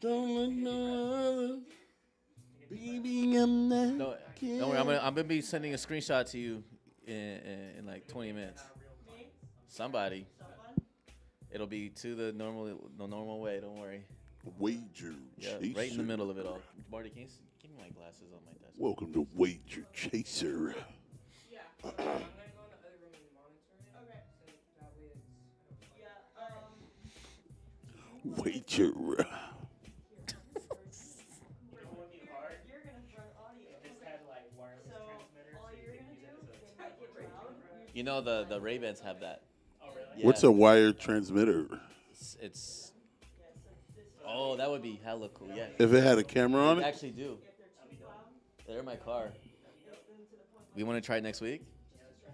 Don't look no other. Baby, I'm not. No, don't worry. I'm gonna be sending a screenshot to you in like 20 minutes. Somebody. It'll be to the normal way. Don't worry. Wager Yeah, Chaser. right in the middle of it all. Marty, can you give me my glasses on my desk? Welcome to Wager Chaser. Yeah. I'm gonna go in the other room and monitor it. Okay. So that way it's. Wager. You don't want me hard. You're gonna run audio. This had like wireless transmitter. All you're gonna do is make it loud. You know the Ray-Bans have that. Oh really? Yeah. What's a wired transmitter? It's oh, that would be hella cool. Yeah. If it had a camera on They it? actually do. They're in my car. We want to try it next week?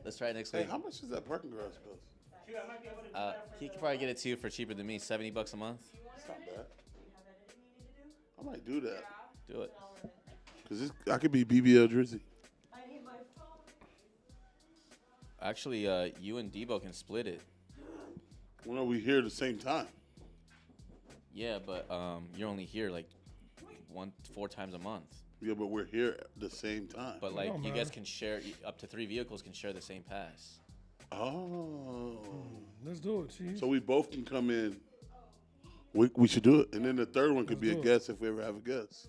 Let's try it next Hey, week. how much does that parking garage cost? Dude, I might be able to do that for He could probably get it to you for cheaper than me, $70 a month. It's not bad. I might do that. Do it. Because I could be BBL Drizzy. Actually, you and Debo can split it. When are we here at the same time? Yeah, but you're only here like 4 times a month. Yeah, but we're here at the same time. But like you guys can share up to 3 vehicles can share the same pass. Oh. Let's do it, Chief. So we both can come in. We should do it. And then the third one could be a do it. guest if we ever have a guest.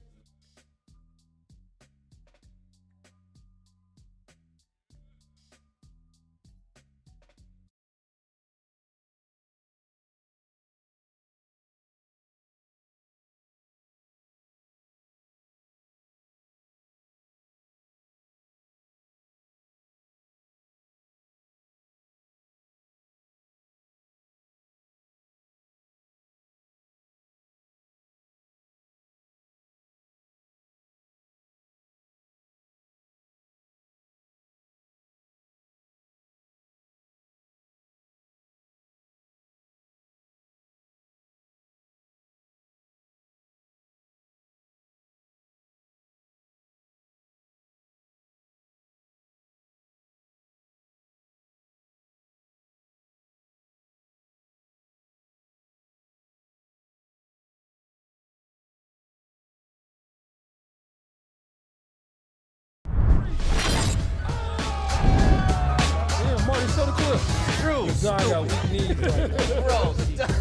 Yeah, Marty, show the clip. True. John got weak knees. Right now. Bro, They didn't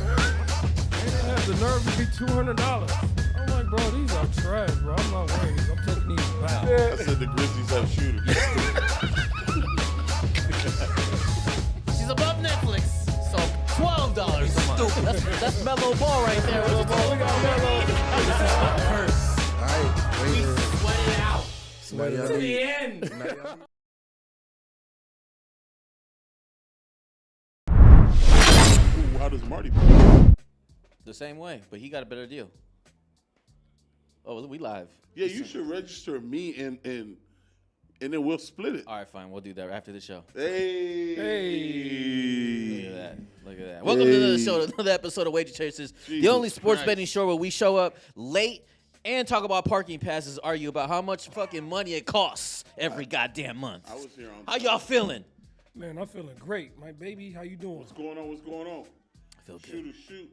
have the nerve to be $200. I'm like, bro, these are trash, bro. I'm not wearing these. I'm taking these back. I said the Grizzlies have shooters. she's above Netflix, so $12 a month. That's mellow ball right there. What's the We got Melo. We sweat it out Sweat it to out. the end. Ooh, how does Marty play? The same way, but he got a better deal. Oh, we live. Yeah, you should register me and then we'll split it. All right, fine. We'll do that after the show. Hey. Look at that. Look at that. Welcome to another show, another episode of Wager Chasers, the Jesus only sports Christ. betting show where we show up late and talk about parking passes, argue about how much fucking money it costs every goddamn month. I was here on How y'all feeling? Man, I'm feeling great. My baby, how you doing? What's going on? What's going on? I feel good. Shoot.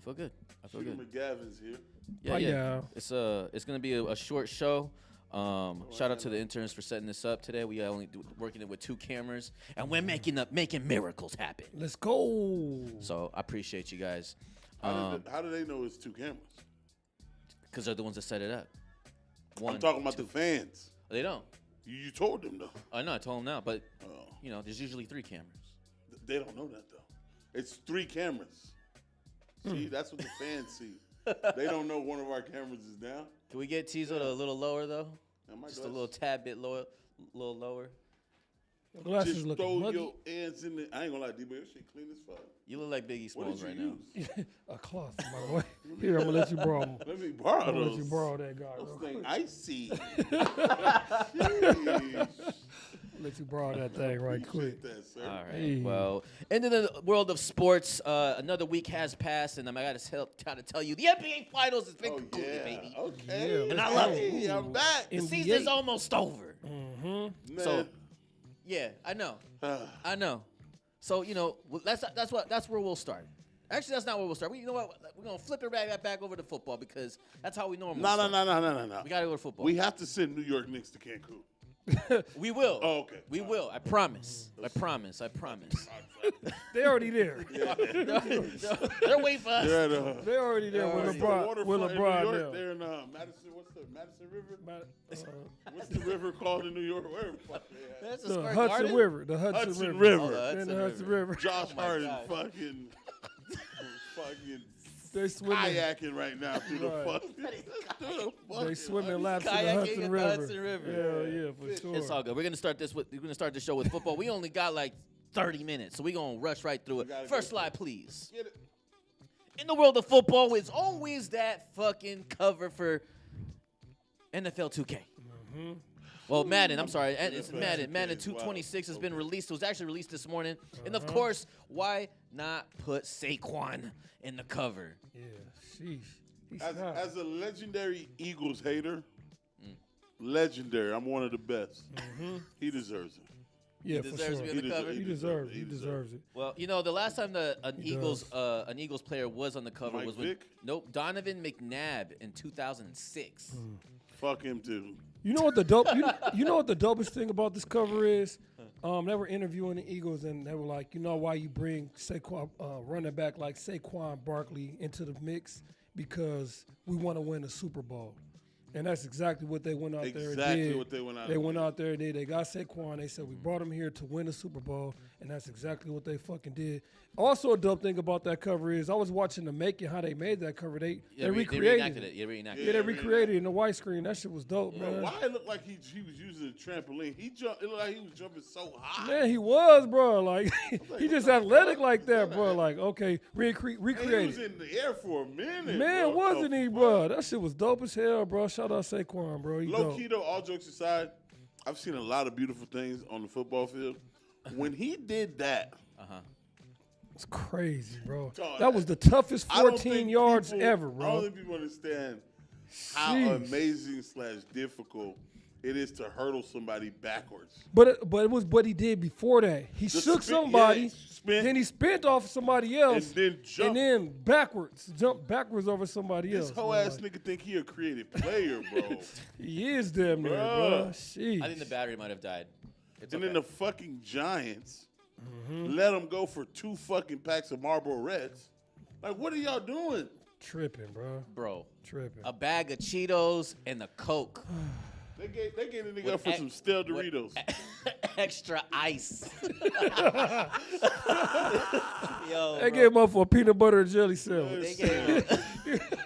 I feel good. I feel Shooter good. McGavin's here. Yeah, Oh, yeah. yeah. It's gonna be a short show. Shout out to the interns for setting this up today. We are only working it with 2 cameras, and we're making miracles happen. Let's go. So I appreciate you guys, How do they know it's 2 cameras? because they're the ones that set it up. One, I'm talking about 2. the fans. They don't. You told them though. I know. I told them now, but Oh. you know, there's usually 3 cameras. They don't know that though. It's 3 cameras. See, that's what the fans see. They don't know one of our cameras is down. Can we get Tizo a little lower though? Now, my Just a glasses- little tad bit lower, little lower. Your glasses Just looking throw muggy. your hands in the. I ain't gonna lie, D-Boy, your shit clean as fuck. You look like Biggie What did Smalls you right now. use? A cloth, by the way. Here, I'm gonna let you borrow 'em. Let me borrow I'm gonna those. let you borrow that guy. Those Real things quick. icy. Sheesh. Let you borrow that thing right quick. Appreciate that, sir. All right. Hey. Well, into the world of sports, another week has passed, and I got to tell you, the NBA Finals has been Oh concluded, yeah. baby. Okay. Yeah, And I love it. Hey, I'm back. The NBA. season's almost over. Man. So, yeah, I know. I know. So, you know, that's where we'll start. Actually, that's not where we'll start. You know what? We're gonna flip it right back over to football because that's how we normally. No. We gotta go to football. We have to send New York Knicks to Cancun. We will. Oh, okay. We will. I promise. I promise. They already there. They're waiting for us. They're at, They already there with LeBron. With LeBron New York. now. They're in Madison. What's the Madison River? Ma- What's the river called in New York? Where the fuck they at? That's a the Square Hudson Garden? River. The Hudson, Hudson River. River. Oh, In the Hudson River. Josh my Harden God. fucking They swimming. kayaking right now through the Right. fucking. They swimming laps in the Kayaking Hudson in the River. Hudson River. Yeah, for sure. It's all good. We're gonna start the show with football. We only got like 30 minutes, so we're gonna rush right through it. gotta First go. slide, please. Get it. In the world of football, it's always that fucking cover for NFL 2K. Well, Madden, I'm sorry. It's NFL Madden. 2K Madden as 226 well. has been released. It was actually released this morning. And of course, why not put Saquon in the cover? Yeah, sheesh. He's As, not. as a legendary Eagles hater, legendary. I'm one of the best. He deserves it. Yeah, He for deserves sure. to be on the cover. He deserves it. He deserves it. Well, you know, the last time an He Eagles player was on the cover Mike was when Vick? Donovan McNabb in 2006. Fuck him too. You know what the dope? You know what the dopest thing about this cover is? They were interviewing the Eagles, and they were like, you know why you bring Saquon, running back like Saquon Barkley into the mix? Because we want to win a Super Bowl. And that's exactly what they went out there and Exactly did. what they went out They and went did. out there and did. They got Saquon. They said, we brought him here to win a Super Bowl, and that's exactly what they fucking did. Also, a dope thing about that cover is I was watching the making, how they made that cover. They recreated reenacted it. Yeah, reenacted Yeah, they it. recreated it in the white screen. That shit was dope, Bro, man. why it looked like he was using a trampoline? It looked like he was jumping so high. Man, he was, bro. Like, he just what the athletic fuck like is that, that? bro. Like, okay, And he was recreate. in the air for a minute. Man, bro. wasn't he, bro? That shit was dope as hell, bro. Shout out Saquon, bro. He Low dope. key though, all jokes aside, I've seen a lot of beautiful things on the football field. When he did that, It's crazy, bro. Dog, That was the toughest I don't 14 think yards people- ever, I don't bro. think people understand how Sheesh. amazing / difficult it is to hurdle somebody backwards. But it was what he did before that. He The shook spin- somebody, yeah, spin. then he spent off somebody else, And then jump. and then jumped backwards over somebody This else. whole man. ass nigga think he a creative player, bro. He is damn near, Bruh. bro. Sheesh. I think the battery might have died. It's And okay. then the fucking Giants Mm-hmm. let him go for 2 fucking packs of Marlboro Reds. Like, what are y'all doing? Tripping, bro. Bro, Tripping. a bag of Cheetos and the Coke. They gave the nigga With up for ex- some stale with Doritos. Extra ice. Yo, They bro. gave him up for a peanut butter and jelly sandwich. They gave him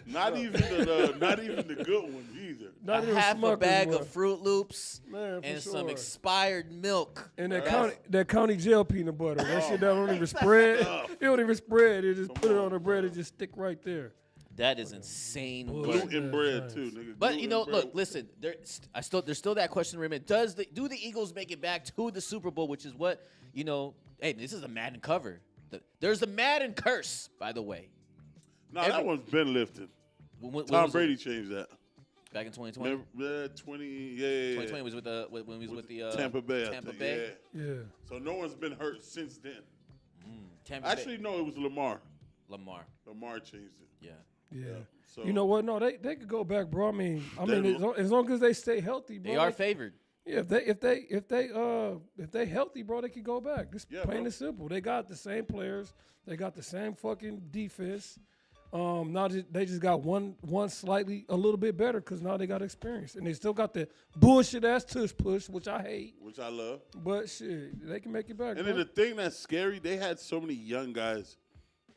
Not even the good ones either. Not a even half a Smuckers, big bro. of Fruit Loops Man, for and some sure. expired milk. And that That's- county jail peanut butter. That shit that don't even spread. It don't even spread. They just put it on the bread and just stick right there. That is insane. Bull- work. Gluten bread too, nigga. But you know, Gluten bread. look, listen. There's still that question remain. Do the Eagles make it back to the Super Bowl? Which is what you know. Hey, this is a Madden cover. There's the Madden curse, by the way. Nah, that one's been lifted. When Tom was it? Brady changed that. back in 2020. Remember, 20, yeah. 2020 was when he was with the Tampa Bay. I Tampa think, Bay. Yeah. Yeah. So no one's been hurt since then. Tampa Actually, Bay. no, it was Lamar. Lamar. Lamar changed it. Yeah. Yeah. So You know what? No, they could go back, bro. I mean, They- as long as they stay healthy, bro. They are favored. Yeah, if they healthy, bro, they could go back. Just Yeah, plain bro. and simple. They got the same players. They got the same fucking defense. Now they just got one slightly a little bit better because now they got experience and they still got the bullshit ass tush push, which I hate. which I love. But shit, they can make it back. And bro. then the thing that's scary, they had so many young guys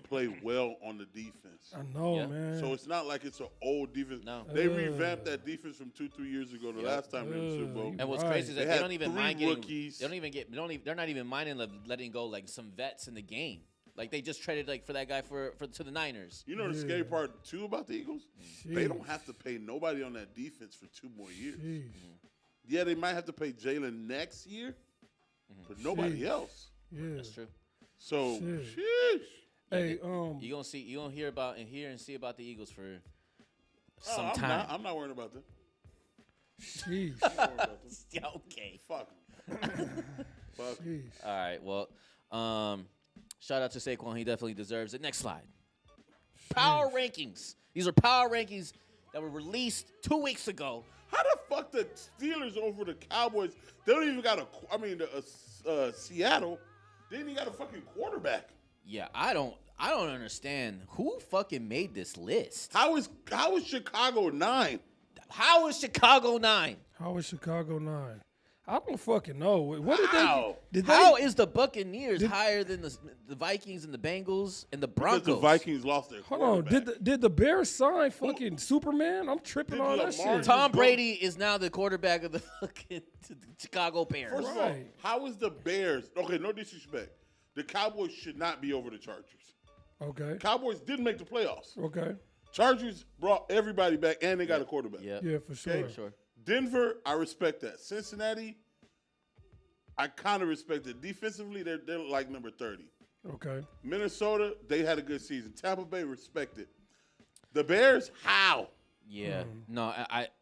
play well on the defense. I know, Yeah. man. So it's not like it's an old defense. No. They revamped that defense from 2-3 years ago. The Yep. last time they were in the Super Bowl. you And what's Right. crazy is They that they had don't even 3 mind getting. rookies. They're not even minding letting go like some vets in the game. Like they just traded like for that guy to the Niners. You know the Yeah. scary part too about the Eagles? They don't Jeez. have to pay nobody on that defense for 2 more years. Jeez. Yeah, they might have to pay Jalen next year, but nobody Sheesh. else. Yeah. That's true. So, Shit. sheesh. Hey, You gonna hear about and hear and see about the Eagles for Oh, some I'm time. not, I'm not worrying about them. sheesh, I'm not worried about them. Yeah, okay. Fuck 'em. Fuck 'em. sheesh. All right. Well, shout out to Saquon. He definitely deserves it. Next slide. Power rankings. These are power rankings that were released 2 weeks ago. How the fuck the Steelers over the Cowboys? They don't even got Seattle. They didn't even got a fucking quarterback. Yeah, I don't understand who fucking made this list. How is Chicago 9? How is Chicago 9? How is Chicago 9? I don't fucking know. What How? did they? How is the Buccaneers higher than the Vikings and the Bengals and the Broncos? Because the Vikings lost their Hold on. quarterback. Did the Bears sign fucking Superman? I'm tripping Did on that Lamar shit. Tom Brady is now the quarterback of the fucking Chicago Bears. First of all, Right. how is the Bears? Okay, no disrespect. The Cowboys should not be over the Chargers. Okay. Cowboys didn't make the playoffs. Okay. Chargers brought everybody back, and they got a quarterback. Yeah, Yeah, for sure. Okay. for sure. Denver, I respect that. Cincinnati, I kind of respect it. Defensively, they're like number 30. Okay. Minnesota, they had a good season. Tampa Bay, respect it. The Bears, how? Yeah, no,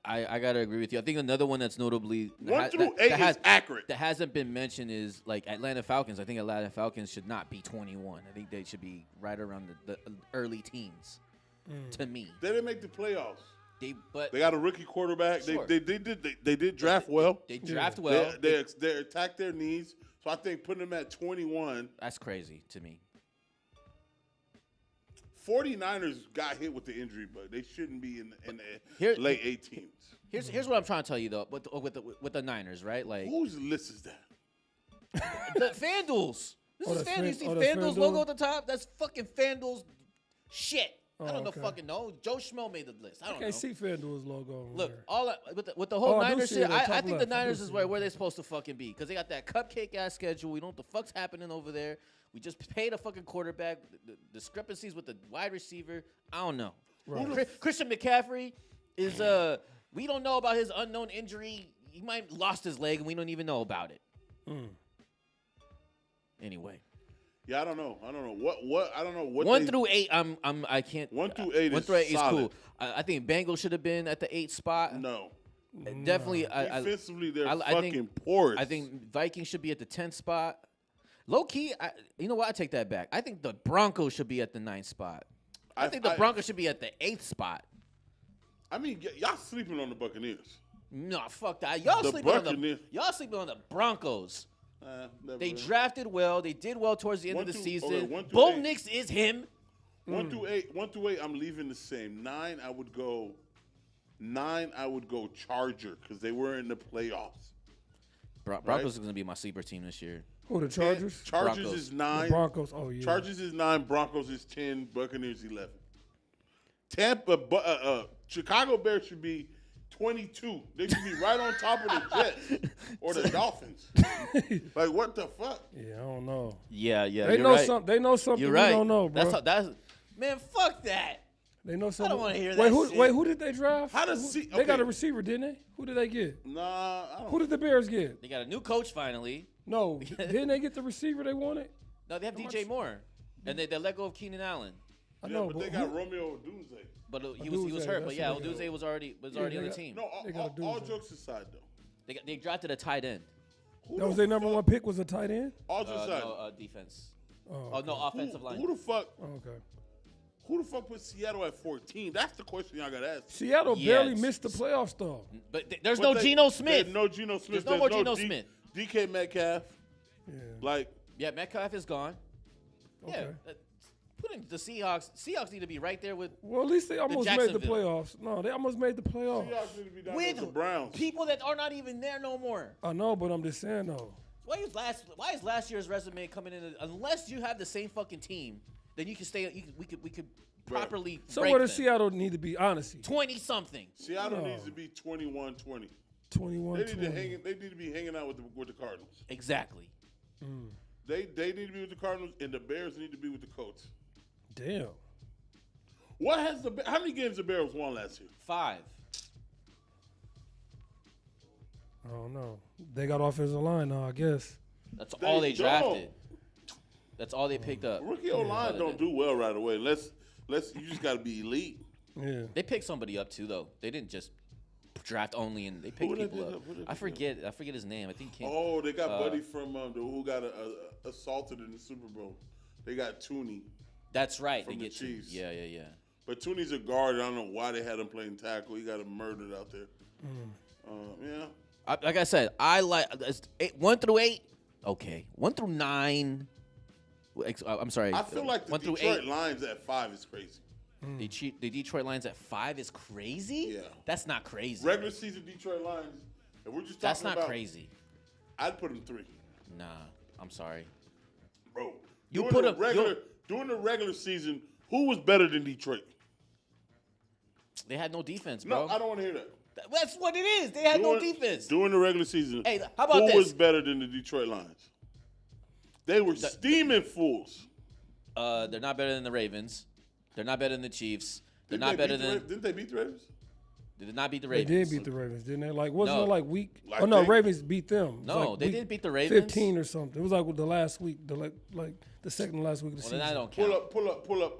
I gotta agree with you. I think another one that's notably 1 through 8 is accurate. that hasn't been mentioned is like Atlanta Falcons. I think Atlanta Falcons should not be 21. I think they should be right around the early teens. To me, They didn't make the playoffs. they They got a rookie quarterback. Sure. They did draft well. they draft well. They attacked their needs. So I think putting them at 21. That's crazy to me. 49ers got hit with the injury bug. They shouldn't be in the Here- late 18s. Here's what I'm trying to tell you though, with the Niners, right? Like Whose list is that? the FanDuel's. This Oh, is the FanDuel. You see the FanDuel's FanDuel? logo at the top? That's fucking FanDuel's shit. I Oh, don't okay. fucking know. Joe Schmo made the list. I don't know. Can't see FanDuel's logo. Over Look, there. all with the whole Oh, I do Niners see shit, it on I top think the left. I do Niners is see where it. they're supposed to fucking be because they got that cupcake ass schedule. We don't know what the fuck's happening over there. We just paid a fucking quarterback. The discrepancies with the wide receiver. I don't know. Right. Christian McCaffrey is we don't know about his unknown injury. He might lost his leg and we don't even know about it. Anyway, Yeah, I don't know. What I don't know what 1 they- through 8, I can't. 1 through 8 1 is through 8 is solid. cool. I think Bengals should have been at the 8 spot. No. Definitely. Defensively, they're I fucking think- porous. I think Vikings should be at the 10th spot. Low key, you know what? I take that back. I think the Broncos should be at the 9th spot. I think the Broncos should be at the 8th spot. I mean, y'all sleeping on the Buccaneers. No, fuck that. Y'all The sleeping Buccaneers- y'all sleeping on the Broncos. Never They mind. drafted well. They did well towards the end of the 1 through- season. okay, 1 through Bo 8. Nix is him. 1 through 8. 1 through 8. I'm leaving the same. 9. I would go. 9. I would go Charger because they were in the playoffs. Broncos is going to be my sleeper team this year. Who, the Chargers? Chargers Broncos. is The 9. Broncos. Oh, yeah. Chargers is 9. Broncos is 10. Buccaneers 11. Chicago Bears should be 22. They should be right on top of the Jets or the Dolphins. Like what the fuck? Yeah, I don't know. Yeah, They you're know right. something. They know something You're we right. don't know, bro. That's man, fuck that. They know something. wanna hear wait, that shit. Wait, who did they draft? How does Who- see- They got okay. a receiver, didn't they? Who did they get? Nah, I don't. Who did the Bears get? They got a new coach finally. No, didn't they get the receiver they wanted? No, they have DJ Moore. And they let go of Keenan Allen. I Yeah, know, but they got Romeo Odunze. But he was Odunze, hurt. But that's yeah, what they got. Odunze was already Yeah, on they the got- team. No, They got all Odunze. jokes aside though. They drafted a tight end. Who That was the their number fuck- one pick. Was a tight end. All jokes aside. No, defense. Oh, Oh, no, offensive line. Who the fuck? Oh, okay. Who the fuck put Seattle at 14? That's the question y'all gotta ask. Seattle Yeah, barely it's- missed the playoffs though. But there's But no they- Geno Smith. There's no Geno Smith. There's no more Geno D- Smith. DK Metcalf. Yeah. Like, Yeah, Metcalf is gone. Okay. Yeah. Put in the Seahawks. Seahawks need to be right there with Well, at least they almost made the Jacksonville. playoffs. No, they almost made the playoffs. Seahawks need to be down there with the with Browns. people that are not even there no more. I know, but I'm just saying though. Why is last year's resume coming in? Unless you have the same fucking team, then you can stay. We could properly. So rank where does them. Seattle need to be? Honestly, 20 something. Seattle No. needs to be 21-20. 21, They need to 20. They need to be hanging out with the Cardinals. Exactly. They need to be with the Cardinals, and the Bears need to be with the Colts. Damn. What has how many games the Bears won last year? 5. I don't know. They got offensive line now, I guess. That's They all they don't. drafted. That's all they picked up. Rookie O line don't do well right away. Let's you just got to be elite. Yeah. They picked somebody up too, though. They didn't just draft only, and they picked Who they people pick up. up? Who they I pick forget his name. I think he came. Oh, they got Buddy from who got assaulted in the Super Bowl. They got Tooney. That's right. from They the get two. Chiefs. Yeah. But Tooney's a guard. I don't know why they had him playing tackle. He got him murdered out there. Yeah. Like I said, I like 1 through 8. Okay, 1 through 9. I'm sorry. I feel like the 1 through Detroit 8. Lions at 5 is crazy. The Detroit Lions at 5 is crazy. Yeah. That's not crazy. Regular season Detroit Lions, and we're just talking That's not about, crazy. I'd put them 3. Nah, I'm sorry. Bro, You during put the 'em- regular during the regular season, who was better than Detroit? They had no defense, bro. No, I don't want to hear that. That's what it is. They had no defense. During the regular season, Hey, how about who this? was better than the Detroit Lions? They were steaming fools. They're not better than the Ravens. They're not better than the Chiefs. They're Didn't not they better beat the than. Ra- Didn't they beat the Ravens? They did not beat the They Ravens. did beat the Ravens, didn't they? Like, wasn't No. it like week? Like oh no, they- Ravens beat them. It was No, like they week didn't beat the Ravens. 15 or something. It was like the last week, like the second to last week of the Well, season. then I don't count. Pull up.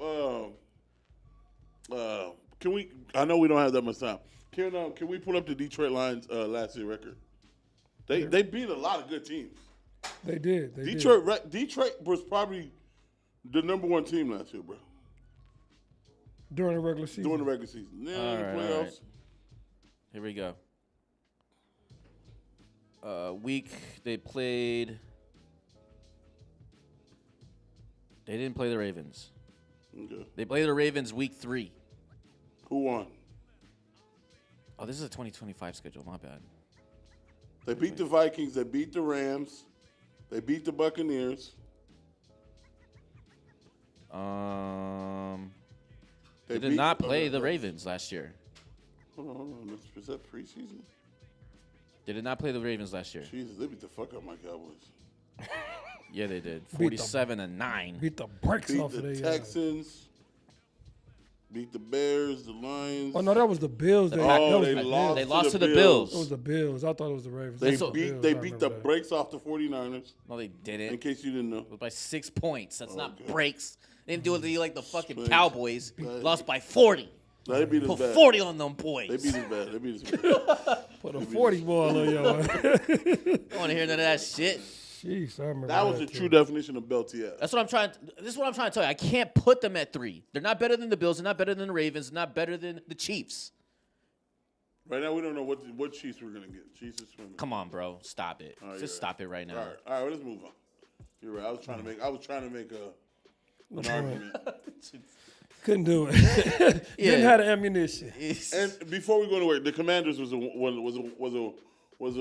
Can we? I know we don't have that much time. Can we pull up the Detroit Lions last year record? They beat a lot of good teams. They did. They did. Detroit was probably the number 1 team last year, bro. During the regular season. During the regular season. Yeah, All the right, all playoffs. right. Here we go. Week they played. They didn't play the Ravens. Okay. They played the Ravens week 3. Who won? Oh, this is a 2025 schedule. My bad. They beat the Vikings. They beat the Rams. They beat the Buccaneers. They did not play the Ravens last year. Hold on. Is that preseason? They did not play the Ravens last year. Jesus, they beat the fuck out of my Cowboys. Yeah, they did. Beat the- 47-9. Beat the brakes Beat off of the the Texans. Beat the Bears, the Lions. Oh no, that was the Bills. Oh, that was they the lost. They to lost to the It Bills. was the Bills. I thought it was the Ravens. They It was the beat Bills. they I beat the remember that. brakes off the 49ers. No, they didn't. In case you didn't know. It was by 6 points. That's not Okay. breaks. They didn't do it to you like the fucking Strange. Cowboys. Strange. Lost by 40. No, they beat us Put bad. 40 on them boys. They beat us bad. They beat us bad. Put a 40 ball on your. I don't want to hear none of that shit. Jeez, I remember That was the too. true definition of Beltier. This is what I'm trying to tell you. I can't put them at 3. They're not better than the Bills. They're not better than the Ravens. They're not better than the Chiefs. Right now, we don't know what Chiefs we're gonna get. Chiefs is swimming. Come on, bro. Stop it. All right, Just you're stop it right now. All right, let's move on. You're right. I was trying to make an argument. Couldn't do it. Didn't have the ammunition. And before we go anywhere, the Commanders was a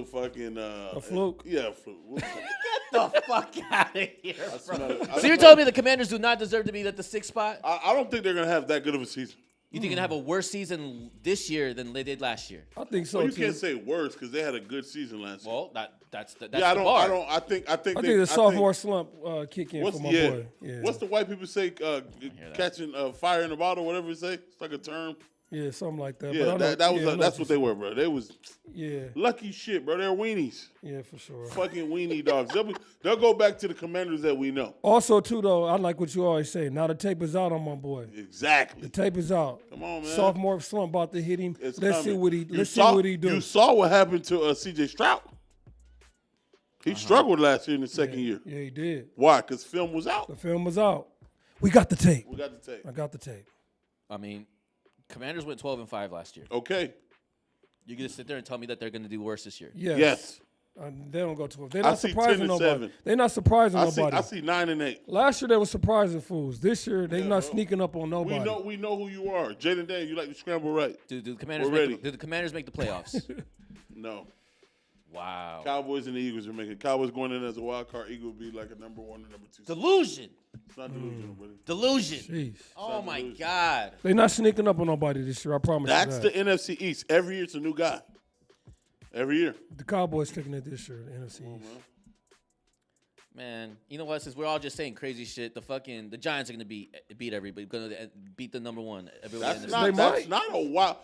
fucking A fluke? Yeah, a fluke. Get the fuck out of here, smell bro. it. So you're telling me the Commanders do not deserve to be at the 6th spot? I don't think they're gonna have that good of a season. You think you're going to have a worse season this year than they did last year? I think so Well, you too. can't say worse because they had a good season last year. Well, that's the Yeah, bar. I think I think the sophomore slump kick in What's for my yeah? boy. Yeah. What's the white people say? Catching fire in the bottle, whatever it say. It's like a term. Yeah, something like that. Yeah, But I that know- was yeah, I know that's what they were, bro. They was Yeah, lucky shit, bro. They're weenies, yeah, for sure. fucking weenie dogs. They'll go back to the Commanders that we know. Also, too, though, I like what you always say. Now the tape is out on my boy. Exactly. The tape is out. Come on, man. Sophomore slump about to hit him. It's Let's see coming. what he. You Let's saw- see what he do. You saw what happened to C.J. Stroud. He struggled last year in the second year. Yeah, he did. Why? Because film was out. The film was out. We got the tape. We got the tape. I got the tape. I mean, Commanders went 12-5 last year. Okay. You're going to sit there and tell me that they're going to do worse this year? Yes. They don't go 12. They're I not see surprising 10 and nobody. 7. They're not surprising I see nobody. 9 and 8. Last year they were surprising fools. This year they Yeah, not bro. sneaking up on nobody. We know who you are. Jaden Daniels, you like to scramble right. Do the Commanders We're ready. do the Commanders make the playoffs? No. Wow. Cowboys and the Eagles are making. Cowboys going in as a wild card. Eagle would be like a number 1 or number 2. Delusion. It's not delusional, buddy. Delusion. Jeez. Oh, my delusion. God. They not sneaking up on nobody this year. I promise That's you the that. NFC East. Every year it's a new guy. Every year. The Cowboys taking it this year. The NFC East. Man, you know what? Since we're all just saying crazy shit, the Giants are going to beat everybody. Going to beat the number 1. Everybody in That's the not a wild.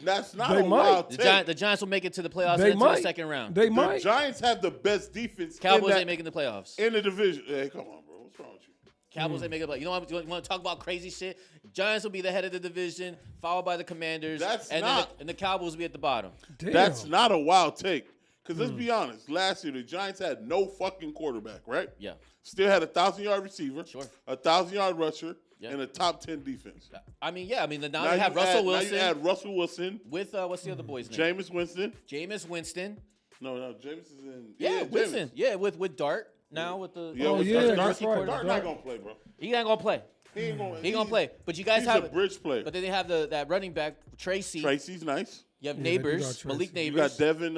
That's not They a wild The take. Giants will make it to the playoffs They and into the might. second round. They The might. Giants have the best defense Cowboys in, ain't making the playoffs. in the division. Hey, come on, bro. What's wrong with you? Cowboys ain't making the playoffs. You know what? You want to talk about crazy shit? Giants will be the head of the division, followed by the Commanders. That's and not- Then the Cowboys will be at the bottom. Damn. That's not a wild take. Because let's be honest. Last year, the Giants had no fucking quarterback, right? Yeah. Still had a 1,000-yard receiver. Sure. A 1,000-yard rusher. Yeah. and a top 10 defense. I mean, yeah. I mean, now Now they have you Russell add- Wilson Now you add Russell Wilson, with what's the other boy's name? Jameis Winston. Jameis Winston. No, Jameis is in. Yeah, Jameis. Winston. Yeah, with Dart now with the Yeah, Oh, with yeah, Dart, that's right. Dart not gonna play, bro. he ain't gonna play. He ain't gonna. He gonna play. But you guys He's have a bridge player. But then they have that running back Tracy. Tracy's nice. You have Yeah, they do got Neighbors, Tracy. Malik You Neighbors. got Devin.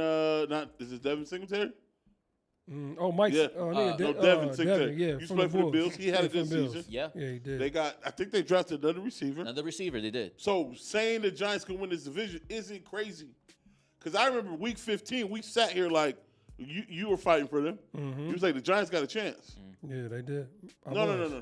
Is it Devin Singletary? Oh, Mike. Yeah. No, Devin Singletary. Yeah, Used to from play the for the Bulls. Bills. He had a Yeah, good from Bills. season. Yeah, Yeah, he did. They got. I think they drafted another receiver. another receiver. They did. So saying the Giants can win this division isn't crazy. Because I remember week 15, we sat here like you were fighting for them. Mm-hmm. You was like the Giants got a chance. Yeah, they did. I No. was.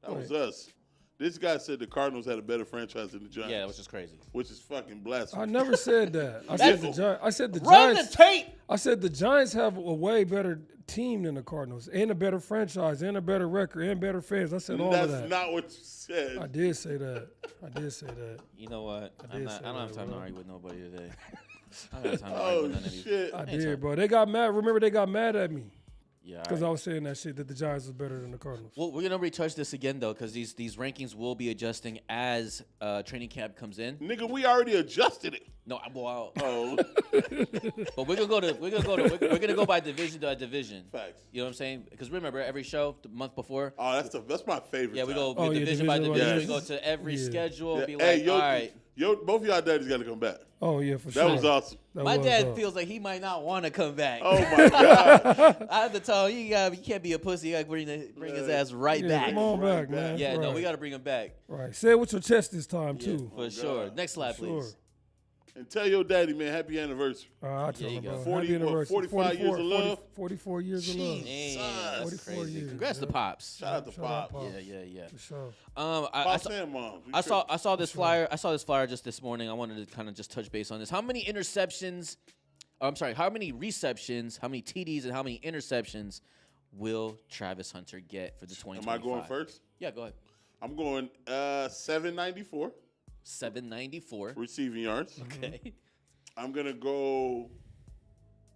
That was us. This guy said the Cardinals had a better franchise than the Giants. Yeah, that was just crazy. which is fucking blasphemy. I never said that. I said the Giants. I said the Run Giants. the tape. I said the Giants have a way better team than the Cardinals, and a better franchise, and a better record, and better fans. I said all That's of that. not what you said. I did say that. I did say that. You know what? I did say I don't have that, time to bro. argue with nobody today. I don't have time to argue Oh with none of these. shit! I Ain't did, sorry. bro. They got mad. Remember, they got mad at me Yeah. because all I right. was saying that shit that the Giants was better than the Cardinals. Well, we're gonna retouch this again though, because these rankings will be adjusting as training camp comes in. Nigga, we already adjusted it. No, well, Oh, but we're gonna go by division to division. facts. You know what I'm saying? Because remember, every show the month before, Oh, that's my favorite. yeah, we time. go Oh, yeah, division by division by division. We go division. to every Yeah. schedule. Yeah. Be Hey, like, yo, all right. both of y'all daddies got to come back. Oh yeah, for That sure. was awesome. That My was, dad feels like he might not want to come back. Oh my god. I have to tell him, you can't be a pussy. You got to bring his ass right Yeah, back. come on Right back, back. man. Yeah, no, Right. we got to bring him back. Right. Say it with your chest this time too. For sure. God. Next slide, Sure. please. And tell your daddy, man, happy anniversary. I tell you him, go. bro. 40 Happy what, anniversary. 45 years of love? 44 years of love. Jeez. Damn, that's 44 crazy. years, Congrats to yeah. Pops. Shout out to Shout out Pop. Pop. Yeah. For sure. I Pops saw, and Moms. We I saw tripping. I saw this flyer. I saw this flyer just this morning. I wanted to kind of just touch base on this. How many interceptions? I'm sorry. How many receptions? How many TDs and how many interceptions will Travis Hunter get for the 2025? Am I going first? Yeah, go ahead. I'm going 794 794. receiving yards. Okay. I'm gonna go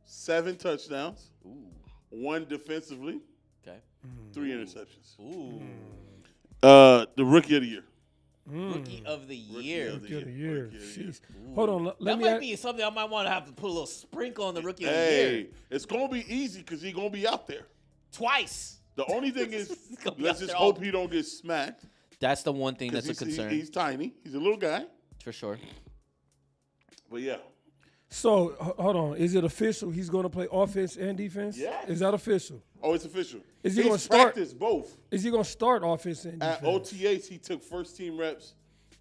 7 touchdowns, Ooh. 1 defensively, Okay. 3 interceptions. Ooh. The rookie of the year. Rookie of the year. of the Rookie of the year. year. Rookie of the year. Jeez. Hold on. That Let me. might be something I might want to have to put a little sprinkle on the rookie of the year. Hey, it's gonna be easy because he's gonna be out there. Twice. The only thing is, gonna be let's out just there all- hope he don't get smacked. That's the one thing 'Cause that's a he's, concern. he's tiny. He's a little guy. For sure. But yeah, So hold on. Is it official? He's going to play offense and defense. Yes. Is that official? oh, it's official. Is he He's gonna start- practiced both. Is he going to start offense and At defense? OTAs, he took first team reps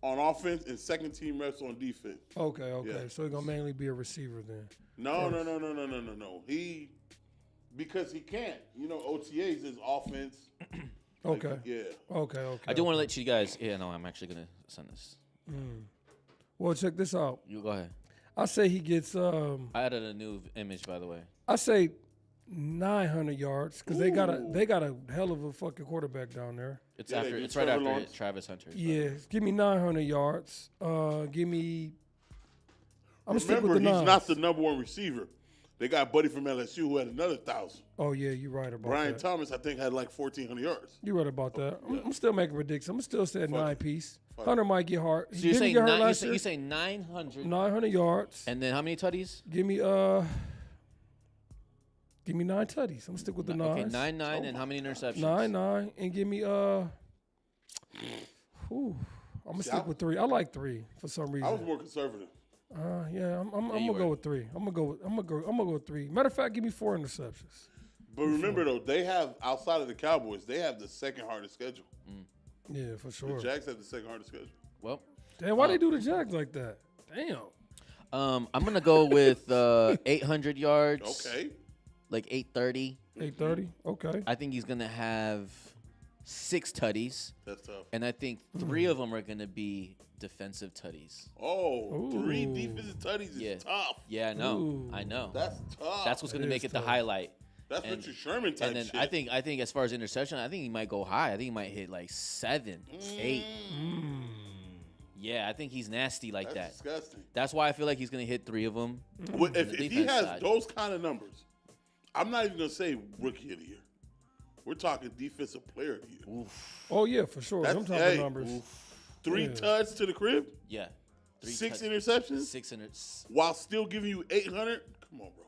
on offense and second team reps on defense. Okay. Yeah. So he's going to mainly be a receiver then. No. He because he can't. You know, OTAs is offense. Like, Okay. yeah. Okay. I do want to let you guys. Yeah, no, I'm actually gonna send this. Well, check this out. You go ahead. I say he gets. I added a new image, by the way. I say 900 yards because they got a hell of a fucking quarterback down there. It's Yeah, they after. do. It's right Trevor after Lawrence. Travis Hunter. Yeah, give me 900 yards. Give me. I'm gonna stick Remember, with the he's nines. not the number one receiver. They got Buddy from LSU who had another 1,000. Oh yeah, you're right about Brian that. Thomas, I think, had like 1,400 yards. You're right about that. I'm still making predictions. I'm still saying Fuck 9 it. piece. Fuck Hunter might get hard. So He you're didn't saying get hurt you last say, year. you say 900, 900 yards. and then how many tutties? Give me 9 tutties. I'm gonna stick with the Okay, nines. 9, and how many interceptions? 9, and give me I'm gonna stick with 3. I like 3 for some reason. I was more conservative. Yeah, I'm you gonna were. go with 3. I'm gonna go with 3. Matter of fact, give me 4 interceptions. But remember, though, they have, outside of the Cowboys, they have the second hardest schedule. Yeah, for The sure. Jags have the second hardest schedule. Well, Damn, why they do the Jags like that? Damn. I'm gonna go with 800 yards. Okay. Like 830. 8:30. Okay. I think he's gonna have 6 tutties, That's tough. and I think 3 of them are gonna be defensive tutties. Oh, 3 Ooh. defensive tutties is Yeah. tough. Yeah, I know. Ooh. I know. That's tough. That's what's gonna That make is it the tough. highlight. That's and- Richard Sherman type And then shit. I think as far as interception, I think he might go high. I think he might hit like 7, 8. Yeah, I think he's nasty like That's that. disgusting. That's why I feel like he's gonna hit 3 of them. Well, if the he defense has side. those kind of numbers, I'm not even gonna say rookie of the year. We're talking defensive player of the year. Oh yeah, for sure. That's- Them type hey, of numbers. 3 Yeah. tuds to the crib, Yeah. 6 touch- interceptions, 600. while still giving you 800. Come on, bro.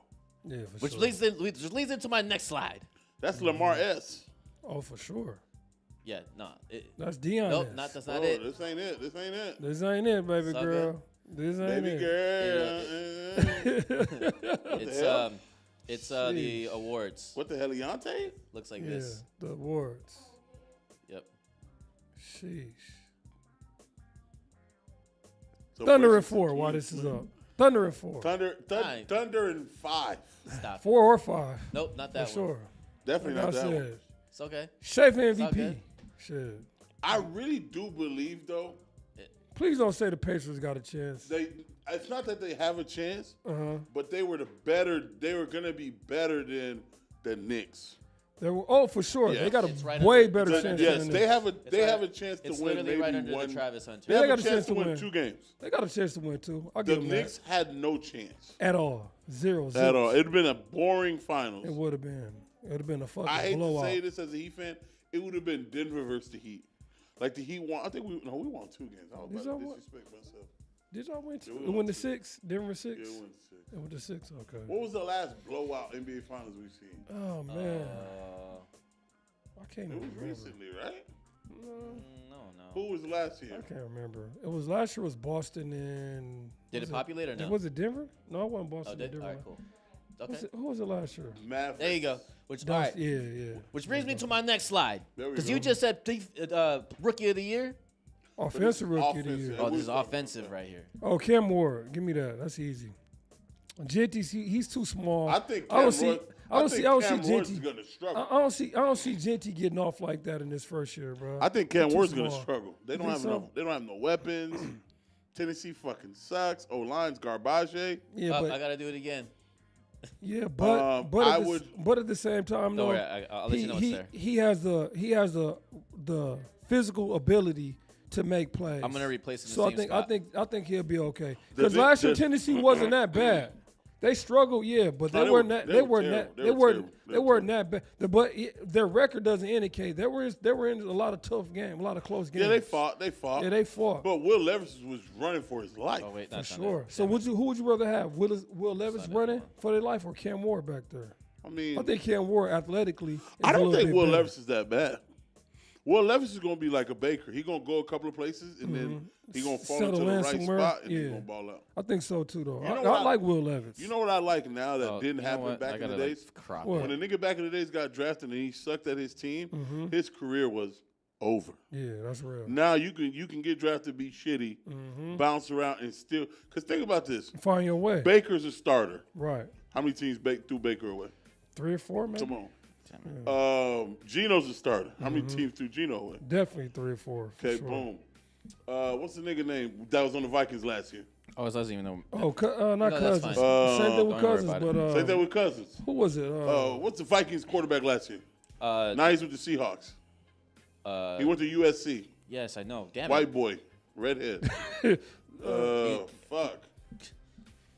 Yeah, for Which sure. which leads into my next slide. That's Lamar S. Oh, for sure. Yeah, That's Deion. nope, that's not Bro, it. This ain't it. This ain't it. This ain't it, baby Sucker. girl. This ain't Baby it. girl. It's the awards. What the hell, Leonte? Looks like Yeah, this. the awards. Yep. Sheesh. So Thunder versus at 4 the while Chiefs. this is up. Thunder at 4. Fine. Thunder and 5. Stop. 4 or 5. Nope, not For that one. sure. Definitely Like I not that one. said. It's okay. Shea for all MVP. good. Shit. I really do believe though Please don't say the Patriots got a chance. it's not that they have a chance, Uh-huh. but they were gonna be better than the Knicks. For sure. Yeah. They got It's a right way under- better it's chance. Yes, than they this. have a right- chance to It's win literally maybe right under one. the Travis Hunter. They Yeah, have they a got chance to win 2 games. They got a chance to win too. I'll The give them Knicks had no chance that. At all. Zero. at all. It'd been a boring finals. It would have been. It would have been a fucking I hate blowout. to say this as a Heat fan, it would have been Denver versus the Heat. Like the Heat won. I think we won 2 games. I was Did about y'all to won? disrespect myself. Did y'all win? Yeah, we It won won the two. 6? Denver 6? Yeah, we won 6. It went to 6. Okay. What was the last blowout NBA Finals we've seen? Oh man, I can't It even was remember. recently, right? no. Who was last year? I can't remember. It was last year. Was Boston and Did was it populate or no? Was it Denver? No, it wasn't Oh, Boston. did? Denver. All right, cool. Okay. Who was it last year? Mavericks. There you go. Which all Dallas- right. Yeah. Which brings me to my next slide. There we Because go. you just said rookie of the year. Offensive rookie of the offensive. year. Oh, we this is was talking offensive about right here. Oh, Cam Ward. Give me that. That's easy. Genty, he's too small. I think I don't Cam see. Roy- I don't think see. I don't see Cam Ward's Genty. gonna struggle. I don't see Genty getting off like that in his first year, bro. I think Cam Too Ward's gonna small. struggle. They don't think have so? enough. They don't have no weapons. Tennessee fucking sucks. O line's garbage. Yeah, I but gotta do it again. but at the same time, Don't no. worry, I'll let you know it's there. He has the physical ability to make plays. I'm gonna replace him in So the I same think spot. I think he'll be okay. The Because big- last year the- Tennessee wasn't that bad. They struggled, yeah, but No, they they weren't were- that. they They were weren't terrible. that. They were terrible. They weren't that bad. But their record doesn't indicate they were in a lot of tough games, a lot of close games. Yeah, they fought. Yeah, they fought. But Will Levis was running for his life. Oh wait, For that's not sure. it. So who would you rather have? Will Levis not it running anymore. for their life or Cam Ward back there? I mean, I think Cam Ward athletically. Is I a don't little think bit Will better. Levis is that bad. Will Levis is going to be like a Baker. He's going to go a couple of places, and then he's going to fall Settle into the in right somewhere. spot, and he's Yeah. going to ball out. I think so too, though. You know I what like Will Levis. You know what I like now that Oh, didn't you know happen what? back I in the gotta, like, days? crop What? it. When a nigga back in the days got drafted and he sucked at his team, Mm-hmm. his career was over. Yeah, that's real. Now you can get drafted, be shitty, Mm-hmm. bounce around, and still. Because think about this: Find your way. Baker's a starter. Right. How many teams threw Baker away? 3 or 4, maybe. Come on. Gino's a starter. How many teams threw Gino away? Definitely 3 or 4. For Okay, sure. boom. What's the nigga name that was on the Vikings last year? Oh, it doesn't even know. Oh, not No, that's Cousins. fine. Same thing Don't with worry Cousins, about it. but Same thing with Cousins. who was it? What's the Vikings quarterback last year? Now he's with the Seahawks. He went to USC. Yes, I know. Damn White it. boy, redhead. Fuck.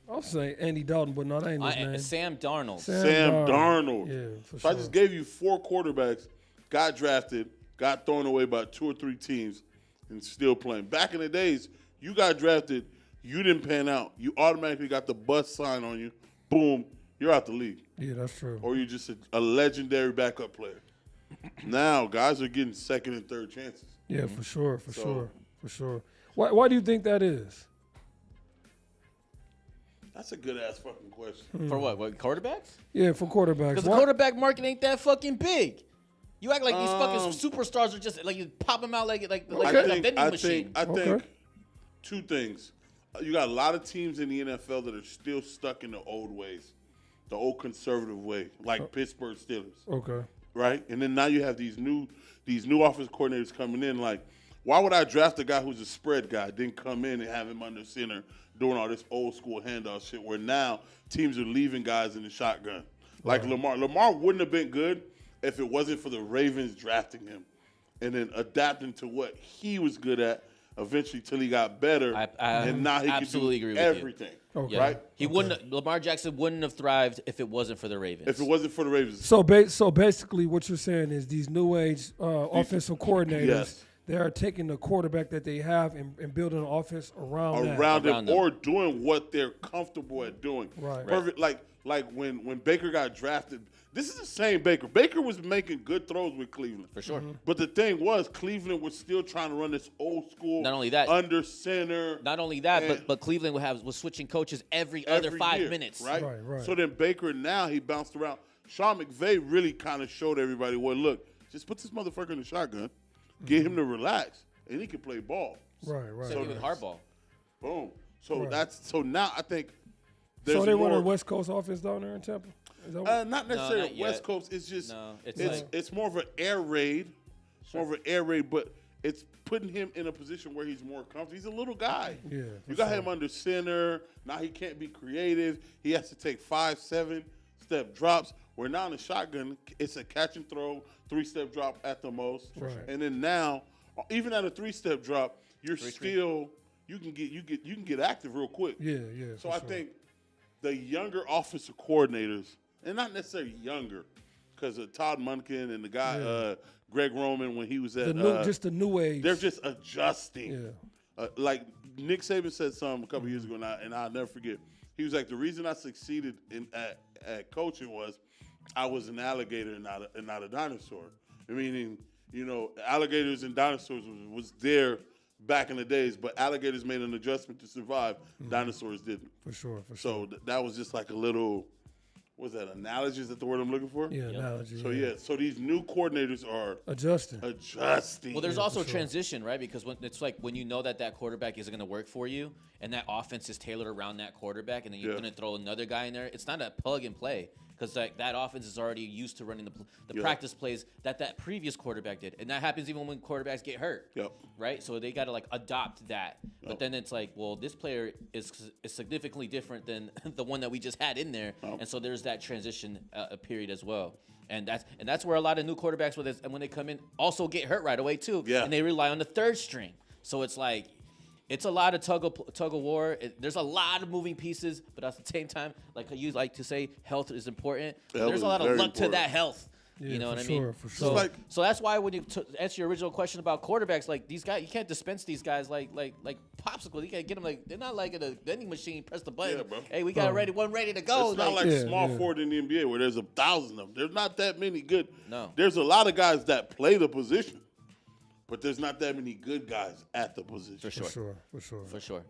I'll say Andy Dalton, but no, that ain't his name. Sam Darnold. Sam Darnold. Yeah, for So sure. I just gave you 4 quarterbacks, got drafted, got thrown away by 2 or 3 teams, and still playing. Back in the days, you got drafted, you didn't pan out. You automatically got the bust sign on you. Boom, you're out the league. Yeah, that's true. Or you're just a legendary backup player. Now, guys are getting second and third chances. Yeah, for sure, for So- sure, for sure. Why do you think that is? That's a good-ass fucking question. For what? What, quarterbacks? Yeah, for quarterbacks. Because the Why- quarterback market ain't that fucking big. You act like these fucking Um, superstars are just like you pop them out like I a think, vending I machine. think, I think Okay. 2 things. You got a lot of teams in the NFL that are still stuck in the old ways, the old conservative way, like Pittsburgh Steelers, Okay. right? And then now you have these new offensive coordinators coming in. Like, why would I draft a guy who's a spread guy, then come in and have him under center doing all this old school handoff shit? Where now teams are leaving guys in the shotgun, like Lamar. Lamar wouldn't have been good if it wasn't for the Ravens drafting him and then adapting to what he was good at eventually till he got better, I and now he absolutely can agree do with you. everything. Okay. Yeah. Right? He wouldn't. Lamar Jackson wouldn't have thrived if it wasn't for the Ravens. If it wasn't for the Ravens, So, so basically, what you're saying is these new age offensive coordinators, Yes. they are taking the quarterback that they have and building an offense around that. around Around them, them. or doing what they're comfortable at doing. Right. Perfect. Like when Baker got drafted. This is the same Baker. Baker was making good throws with Cleveland. for sure. But the thing was, Cleveland was still trying to run this old school. Not only that- under center. Not only that, And- but Cleveland was switching coaches every other 5 year, minutes. Right? Right. So then Baker now he bounced around. Sean McVay really kind of showed everybody, well, look, just put this motherfucker in the shotgun, get him to relax, and he can play ball. Right. Same thing So- with Harbaugh. Boom. So Right. so now I think there's So they more. run a West Coast offense down there in Tampa? Is that what- Not necessarily not West yet. Coast. It's just No, it's it's like- more of an air raid. It's more of an air raid, but it's putting him in a position where he's more comfortable. He's a little guy. Yeah, You for got sure. him under center. Now he can't be creative. He has to take 5-7 step drops. Where now in the shotgun, it's a catch and throw, 3-step drop at the most. Right. And then now, even at a 3-step drop, you're still you can get active real quick. Yeah. So for I sure. think the younger offensive coordinators, and not necessarily younger, because Todd Monken and the guy Greg Roman when he was at just the new age. they're just adjusting. Yeah. Like Nick Saban said something a couple years ago, and I'll never forget. He was like, the reason I succeeded at coaching was I was an alligator and not a dinosaur. Meaning, alligators and dinosaurs was there back in the days, but alligators made an adjustment to survive. Dinosaurs didn't. For sure. So that was just like a little, what's that, analogy? Is that the word I'm looking for? Yeah, analogy. So these new coordinators are Adjusting. adjusting. Well, there's Yeah, also for sure. transition, right? Because it's like when you know that quarterback isn't going to work for you, and that offense is tailored around that quarterback, and then you're Yeah. going to throw another guy in there. It's not a plug and play because that offense is already used to running the Yeah. practice plays that previous quarterback did, and that happens even when quarterbacks get hurt. Yep. Right. So they got to adopt that. Yep. But then it's like, well, this player is significantly different than the one that we just had in there, Yep. and so there's that transition period as well. And that's where a lot of new quarterbacks when they come in also get hurt right away too. Yeah. And they rely on the third string. So it's like it's a lot of tug of war. There's a lot of moving pieces, but at the same time, like you like to say, health is important. But Health there's is a lot of very luck to important. that health. Yeah, You know for what I mean? sure, for So, sure. Like- so that's why when you answer your original question about quarterbacks, like these guys, you can't dispense these guys like popsicle. You can't get them they're not like in a vending machine. Press the button. Yeah, bro. Hey, we got one ready to go. It's not like Yeah, small yeah. forward in the NBA where there's 1,000 of them. There's not that many good. No. There's a lot of guys that play the position, but there's not that many good guys at the position. For sure. For sure.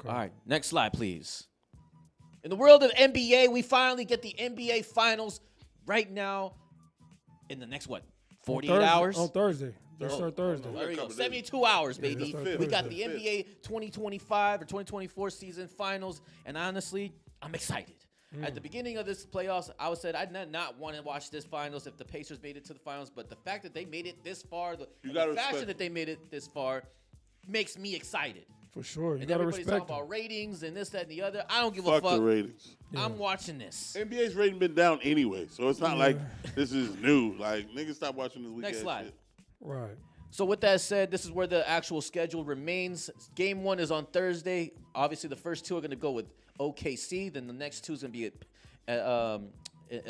All right, next slide, please. In the world of NBA, we finally get the NBA Finals right now in the next, 48 hours? On Thursday. They Thursday. start Thursday. There we go. Couple days. 72 hours, baby. that's our We got Thursday. the NBA 2025 or 2024 season finals, and honestly, I'm excited. At the beginning of this playoffs, I said I'd not want to watch this finals if the Pacers made it to the finals, but the fact that they made it this far, the gotta fashion respect that they made it this far, makes me excited. For sure. You And got to everybody's respect talking them. about ratings and this, that, and the other. I don't give Fuck a fuck. the ratings. I'm watching this. NBA's rating been down anyway, so it's not like this is new. Like niggas stop watching this weekend. Next slide. Shit. Right. So with that said, this is where the actual schedule remains. Game 1 is on Thursday. Obviously, the first two are going to go with OKC. Then the next two is going to be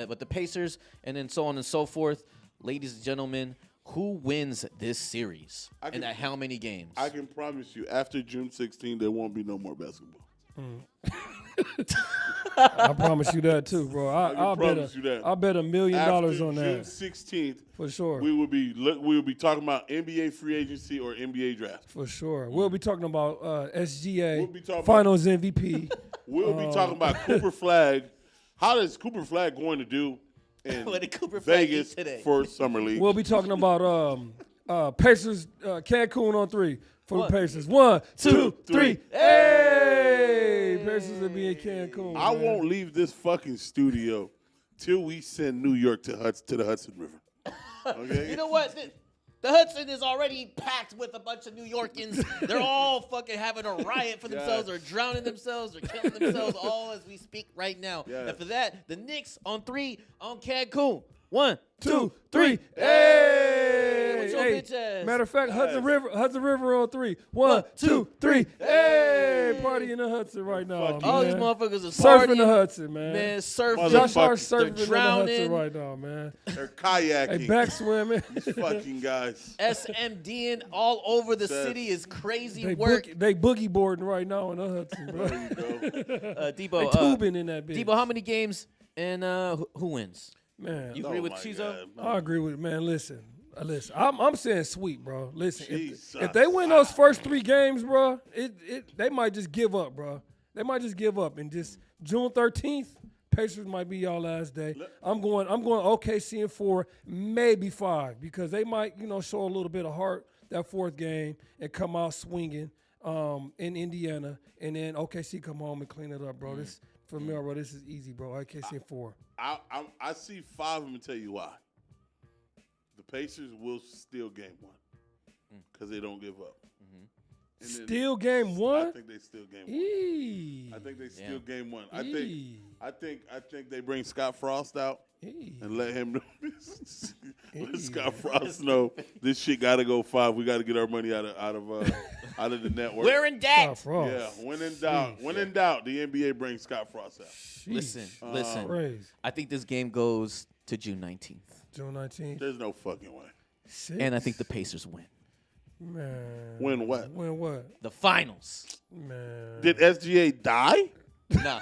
with the Pacers, and then so on and so forth. Ladies and gentlemen, who wins this series? And at how many games? I can promise you, after June 16, there won't be no more basketball. I promise you that too, bro. I'll bet promise you that. I'll bet $1 million After on June that 16th, for sure. we will be talking about NBA free agency or NBA draft. For sure. We'll be talking about SGA We'll be talking Finals MVP. We'll be talking about Cooper Flag. How is Cooper Flag going to do in What did Cooper Flag Vegas eat today? for Summer League? We'll be talking about Pacers Cancun on 3 for One. the Pacers. 1, 2, Two, 3. three. Hey! Pacers will be in Cancun. I man. won't leave this fucking studio till we send New York to the Hudson River. Okay? You know what? The Hudson is already packed with a bunch of New Yorkers. They're all fucking having a riot for themselves, or drowning themselves, or killing themselves, all as we speak right now. Yes. And for that, the Knicks on 3 on Cancun. 1, 2, 2, 3. 3. Hey! With your bitch ass. Matter of fact, Hudson River on 3. 1, 2, 3. Hey, party in the Hudson right now. Fuck All man. these motherfuckers are Surfing partying. the Hudson, man. Man, surfing. Josh Motherfuckers, Hart surfing in the drowning. Hudson right now, man. They're kayaking. Hey, back swimming. These fucking guys. SMDing all over the That's- city is crazy They, work. they boogie boarding right now in the Hudson, bro. There you go. They Debo, tubing in that bitch. Debo, how many games and who wins? Man, You Oh agree with my Chizo? God, no. I agree with man. Listen. I'm saying sweet, bro. Listen, Jesus. if they win those first 3 games, bro, they might just give up, bro. They might just give up, and just June 13th, Pacers might be y'all last day. I'm going OKC in 4, maybe 5, because they might show a little bit of heart that 4th game and come out swinging in Indiana, and then OKC come home and clean it up, bro. This for me, bro. This is easy, bro. OKC in 4. I see 5 of them and tell you why. The Pacers will steal game 1 because they don't give up. And then Still game I 1. think they steal game 1. Eee. I think they steal game 1. Eee. I think they bring Scott Frost out Eee. and let him know. Let Scott Frost know this shit got to go 5. We got to get our money out of the network. We're in debt. Scott Frost. Yeah, when in doubt, the NBA brings Scott Frost out. Listen. Crazy. I think this game goes to June 19th. June 19th. There's no fucking way. 6? And I think the Pacers win. Man. Win what? Win what? The finals. Man. Did SGA die? Nah.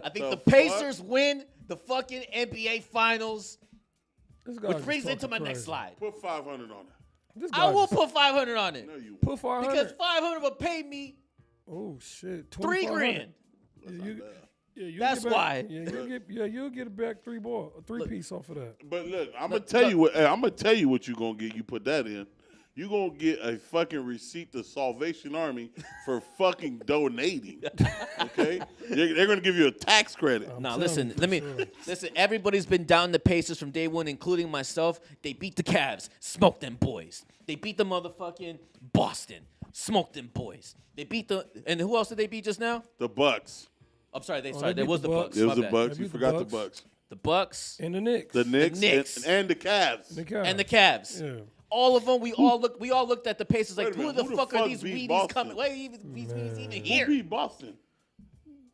I think the The Pacers win the fucking NBA finals, This guy which just brings me to talking my next crazy. slide. Put 500 on it. This I guy will just- put 500 on it No, you put 500. because 500 will pay me Oh shit. 3 grand. Yeah, you'll That's get back, why. you'll get back 3 piece off of that. But look, I'm gonna tell you what. I'm gonna tell you what you're gonna get. You put that in. You're gonna get a fucking receipt to Salvation Army for fucking donating. Okay, they're gonna give you a tax credit. Now telling listen, you for let me sure. listen. Everybody's been down the Pacers from day one, including myself. They beat the Cavs, smoked them boys. They beat the motherfucking Boston, smoked them boys. They beat and who else did they beat just now? The Bucks. I'm sorry, they there beat was the the Bucks. Bucks. It my was the bad. Bucks. They You beat the forgot the Bucks. Bucks. The Bucks And the Knicks. The Knicks, Knicks. and the Cavs. The Cavs. and the Cavs. Yeah. All of them, we all looked at the Pacers like, Wait a who minute, the who the fuck are fuck these beat weedies Boston? coming? Why are these weedies even Who here? beat Boston?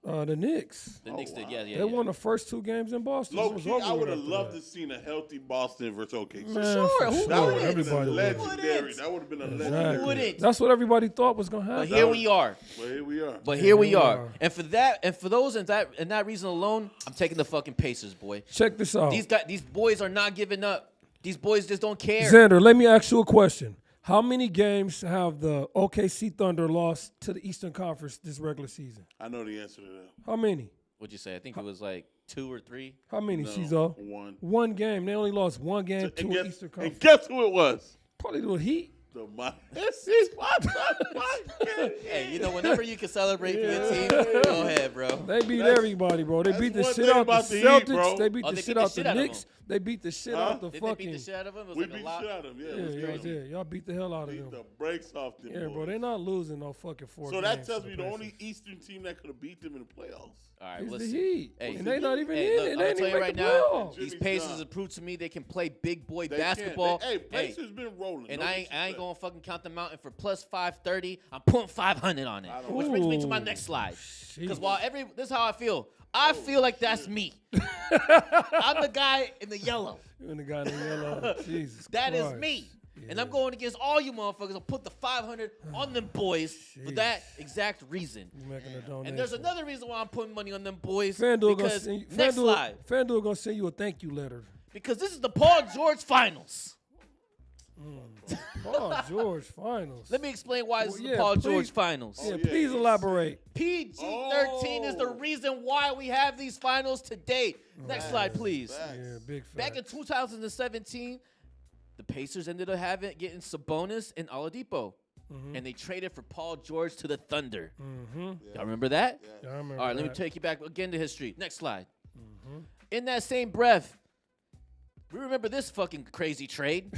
The Knicks. The Knicks did, yeah. They won the first 2 games in Boston. Low It was key, over I with would have after loved that. to seen a healthy Boston versus OKC. Man, Sure, for who sure. That would have been Everybody would. legendary. That would have been a legendary. Exactly. wouldn't. That's what everybody thought was gonna But happen. here we are. Well, here we are. But here we here we are. are. And for that, and for those and that reason alone, I'm taking the fucking Pacers, boy. Check this out. These boys are not giving up. These boys just don't care. Xander, let me ask you a question. How many games have the OKC Thunder lost to the Eastern Conference this regular season? I know the answer to that. How many? What'd you say? I think it was like 2 or 3. How many, No, Cizo? one. One game. They only lost one game to And the guess, Eastern and Conference. guess who it was? Probably the Heat. The Miami. Hey, you know, whenever you can celebrate for your team, go ahead, bro. They beat That's- everybody, bro. They that's beat the one shit thing out the about the Heat, Celtics. bro. They beat Oh, the they shit beat the out shit the out of Knicks. them. They beat the shit Huh? out the Did they fucking. beat the shit out of him? It was We like a beat lot. shit out of them. Yeah, Yeah, it was yeah, crazy. yeah. Y'all beat the hell out of Beat them. the brakes off them. Yeah, bro. boys. They not losing no fucking 4 So games. that tells to me the the only Pacers. Eastern team that could have beat them in the playoffs. All right, It's the listen. Heat. Hey, And they not even hey, in look, it. I'm They gonna ain't tell you even right make the now, playoffs. these Jimmy Pacers John. have proved to me they can play big boy They basketball. Can. Hey, Pacers been rolling. And No I ain't disrespect. gonna fucking count them out. And for plus 530, I'm putting 500 on it, which brings me to my Ooh. next slide. Because Sheesh. while this is how I feel. I feel like that's me. I'm the guy in the yellow. You and the guy in the yellow. Jesus That is Christ. me. And I'm going against all you motherfuckers. I'll put the 500 on them boys for that exact reason. You making a donation. And there's another reason why I'm putting money on them boys. FanDuel gonna Because send you, next slide. FanDuel gonna send you a thank you letter. Because this is the Paul George Finals. Paul George finals. Let me explain why this Well, is the yeah, Paul please. George Finals. Yeah, yeah, please yeah. elaborate. PG-13 is the Oh. reason why we have these finals to date. Next slide, please. Yeah, big fact. Back in 2017, the Pacers ended up getting Sabonis and Oladipo. And they traded for Paul George to the Thunder. Y'all remember that? Yeah, I remember All right, let me that. take you back again to history. Next slide. In that same breath, we remember this fucking crazy trade.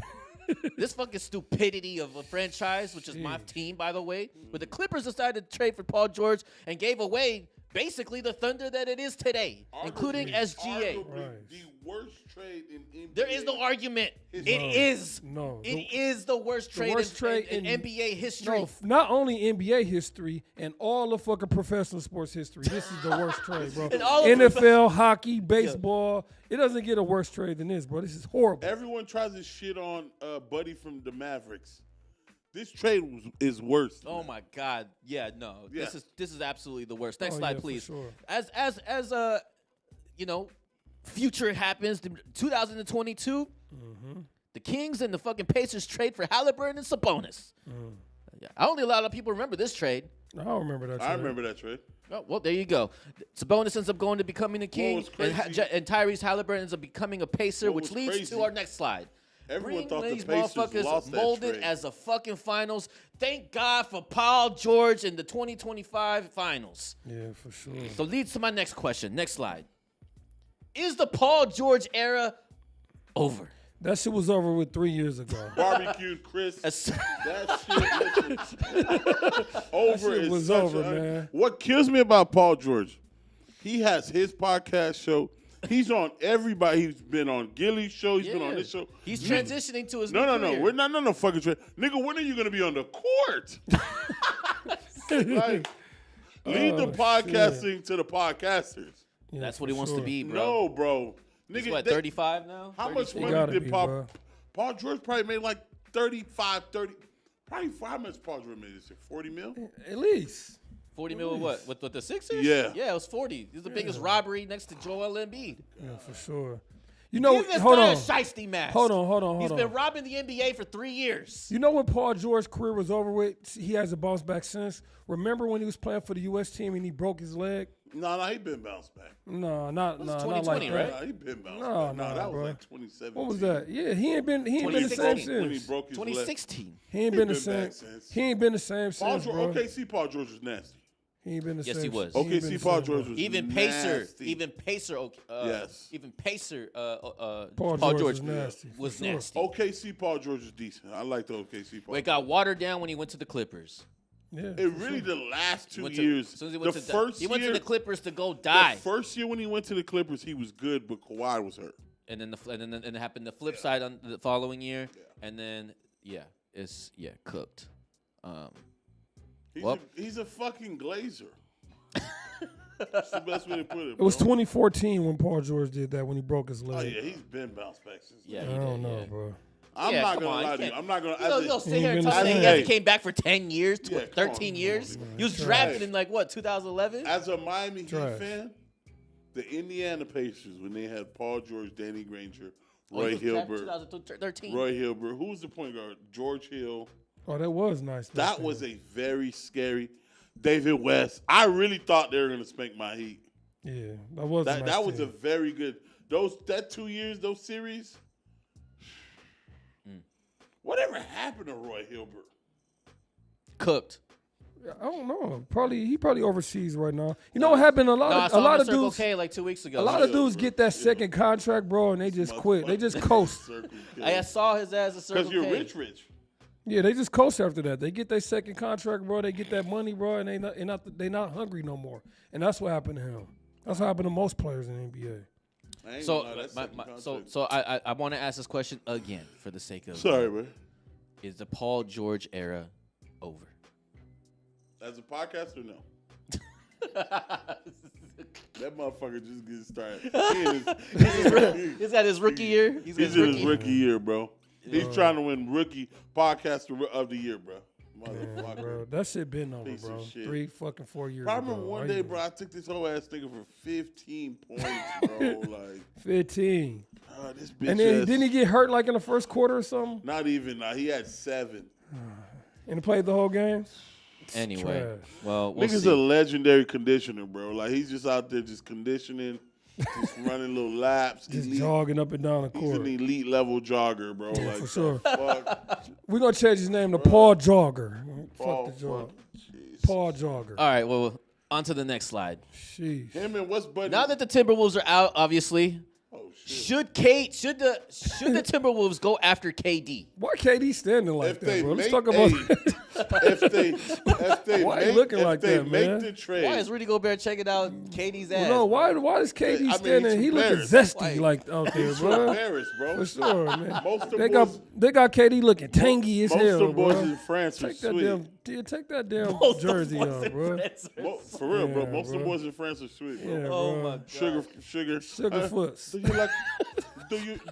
This fucking stupidity of a franchise, which is my Jeez. team, by the way. But the Clippers decided to trade for Paul George and gave away basically the Thunder that it is today, including SGA. Arguably Right. the worst trade in NBA. There is no argument. It No. is. No. It is the worst trade, worst trade in in- NBA history. No, not only NBA history and all of fucking professional sports history. This is the worst trade, bro. And all of NFL, hockey, baseball. It doesn't get a worse trade than this, bro. This is horrible. Everyone tries to shit on Buddy from the Mavericks. This trade is worse. Oh my God! Yeah, no. Yeah. This is absolutely the worst. Next Oh, slide, yeah, for please. sure. As you know, future happens. 2022. Mm-hmm. The Kings and the fucking Pacers trade for Halliburton and Sabonis. Mm. Yeah, I don't think a lot of people remember this trade. I don't remember that. I trade. remember that trade. Oh, well, there you go. Sabonis ends up going to becoming a King, was crazy- and Tyrese Halliburton ends up becoming a Pacer, What which was leads crazy- to our next slide. Everyone Bring thought the these Pacers motherfuckers lost that molded trade. as a fucking finals. Thank God for Paul George in the 2025 finals. Yeah, for sure. So leads to my next question. Next slide. Is the Paul George era over? That shit was over with 3 years ago. Barbecued Chris. As- That shit listen, over shit is was such over, a- man. What kills me about Paul George, he has his podcast show. He's on everybody. He's been on Gilly's show. He's been on this show. He's Nigga- transitioning to his No, new no, career. no. We're not no fucking trade. Nigga, when are you gonna be on the court? Like, lead the Oh, podcasting to the podcasters. Yeah, That's what for he wants to sure. be, bro. No, bro. He's Nigga, what, they- 35 now? How much 32? money gotta did be, Paul? bro. Paul George probably made like 35, 30. Probably how much Paul George made this year? 40 mil? At least. 40 mil what? With the Sixers? Yeah. Yeah, it was 40. It was the biggest robbery next to Joel Embiid. Yeah, for sure. You know, Give this hold guy on. a shiesty mask. Hold on. He's been robbing the NBA for 3 years. You know when Paul George's career was over with, he hasn't bounced back since. Remember when he was playing for the U.S. team and he broke his leg? No, he been bounced back. No, not like 2020, that. right? Nah, he been bounced No, back. no, that was bro. like 2017. What was that? Yeah, he ain't been the same 2016 When he since. broke his leg. 2016. He ain't been the been same. back since. He ain't been the same Paul since, George, bro. OKC Paul George was nasty. He ain't been the Yes, same. he was. ain't been OKC the Paul same, George bro. was Even nasty. Pacer, Yes. even Pacer, Paul George was nasty, for was sure. nasty. OKC Paul George was decent. I like the OKC Paul. But it got watered down when he went to the Clippers. Yeah, It really the last 2 Went to- years. as soon as he The went to first he went year, to the Clippers to go die, the first year when he went to the Clippers, he was good, but Kawhi was hurt. and then and it happened the flip side on the following year, and then it's cooked. Well- He's a fucking glazer. That's the best way to put it. It was bro. 2014 when Paul George did that when he broke his Oh leg. yeah, he's been bounced back since. Yeah, I he don't did, know, yeah. bro. I'm Yeah, not come gonna on, lie you to you. can't- I'm not gonna. You know, as a- you'll sit here and He talk ain't that he been hasn't the same. came back for 10 years, Yeah, come 13 on, years. come on, He was Trash. drafted in like what 2011. As a Miami Heat Trash. fan, the Indiana Pacers when they had Paul George, Danny Granger, Oh, Roy he was drafted Hilbert, 2013. Roy Hilbert. Who was the point guard? George Hill. Oh, that was nice. back That then. was a very scary. David West. I really thought they were gonna spank my Heat. Yeah, that was a That nice that was a team. very good. That 2 years, those series. Whatever happened to Roy Hilbert? Cooked. I don't know. He probably overseas right now. You know what happened? A No, I lot saw him of at Circle dudes. K like 2 weeks ago. A lot of Yeah, dudes bro. get that second contract, bro, and they just quit. They just coast. I saw his ass at Circle Because you're K. rich. Yeah, they just coast after that. They get their second contract, bro. They get that money, bro, and they not hungry no more. And that's what happened to him. That's what happened to most players in the NBA. I ain't So, gonna lie, that's second contract. so I want to ask this question again for the sake of Sorry, bro. is the Paul George era over? As a podcaster, no. That motherfucker just getting started. Is that his rookie year? He's in his rookie year, bro. He's trying to win rookie podcaster of the year, bro. Man, Motherfucker. bro, that shit been over, Piece of bro. shit. 3 fucking 4 years Bro, I ago. remember one Why day, you- bro, I took this whole ass nigga for 15 points, bro. Like, 15. this bitch And then ass- didn't he get hurt like in the first quarter or something? Not even. He had 7. And he played the whole game? Anyway, Trash. well, we'll Nigga's see. a legendary conditioner, bro. Like, he's just out there just conditioning, just running little laps. Just elite- jogging up and down the He's court. an elite level jogger, bro. Like, for sure. Fuck. We're going to change his name to Paul Jogger. Paul, Fuck the jog. fuck. Jeez. Paul Jogger. All right, well, on to the next slide. Sheesh. Him and what's buddy? Now that the Timberwolves are out, obviously, Oh, shit. should the Timberwolves go after KD? Why KD standing like If that, they bro? Let's make talk about if they Why you make, looking if like they that, make man? the trade, Why is Rudy Gobert checking out KD's ass? No, why is KD mean, standing? he's He looking embarrassed. zesty like out there, he's bro. embarrassed, bro. For sure, man. Most of them They boys, got KD looking tangy as most hell, of them boys bro. in France are Take that sweet. take that damn Most of jersey boys off, in bro. France are- For real, bro. Yeah, Most of them bro. boys in France are sweet, bro. Yeah, Oh bro. my god. Sugar. Sugarfoots.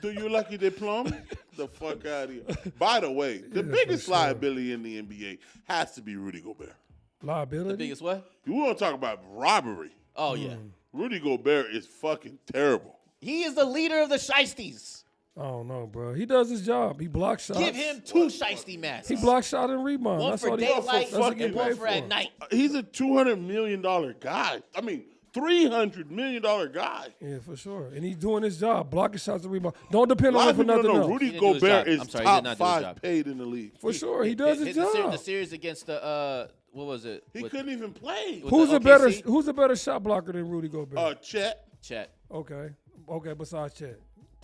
Do you lucky they plum? The fuck out of here. By the way, the biggest sure. liability in the NBA has to be Rudy Gobert. Liability. The biggest what? You want to talk about robbery? Oh yeah. Rudy Gobert is fucking terrible. He is the leader of the Shiesties. I don't know, bro. He does his job. He blocks shots. Give him 2 Shiesty masks. He blocks shot and rebound. One That's for all he daylight that's what he and get one paid for at night. He's a $200 million guy. I mean, $300 million guy. Yeah, for sure. And he's doing his job, blocking shots and rebound. Don't depend A on lot him of for people nothing don't know else. Rudy He didn't do his Gobert job. is I'm sorry, he did top not do his 5 job. paid in the league. For sure, he does his job. The series against the what was it? He With couldn't even play. with Who's the a better OKC? Who's a better shot blocker than Rudy Gobert? Chet. Chet. Okay, besides Chet,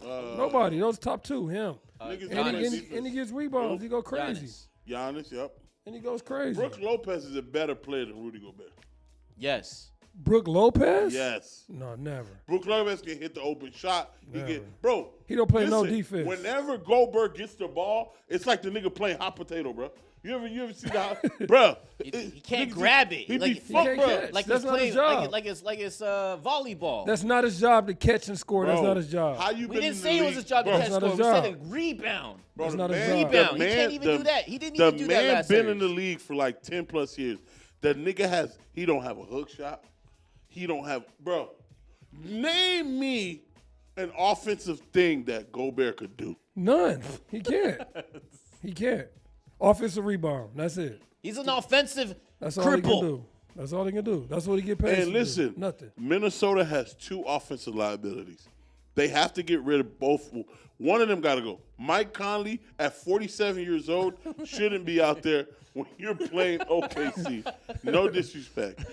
Uh, nobody. Those top two, him. Niggas Giannis. on And he gets rebounds. He go crazy. Giannis. Giannis, yep. And he goes crazy. Brooke Lopez is a better player than Rudy Gobert. Yes. Brooke Lopez? Yes. No, never. Brooke Lopez can hit the open shot. Never. Bro. He don't play no listen, defense. Whenever Goldberg gets the ball, it's like the nigga playing hot potato, bro. You ever see that, bro? He can't grab it. He Like- be he fucked, can't bro. catch. Like That's he's not his playing job. like it's volleyball. That's not his job to catch and score. That's Bro, not his job. How you we been didn't in say the it was league? his job to Bro, catch That's not score. his We said job. a rebound. Bro, That's the not his man- job. the Rebound. He man- can't even the- do that. He didn't The even do that man last been series. in the league for like 10 plus years. The nigga he don't have a hook shot. He don't have, bro. Name me an offensive thing that Gobert could do. None. He can't. He can't. Offensive rebound. That's it. He's an offensive That's all he can cripple. do. That's all he can do. That's what he get paid to And do. listen, Nothing. Minnesota has 2 offensive liabilities. They have to get rid of both. One of them got to go. Mike Conley, at 47 years old, shouldn't be out there when you're playing OKC. No disrespect.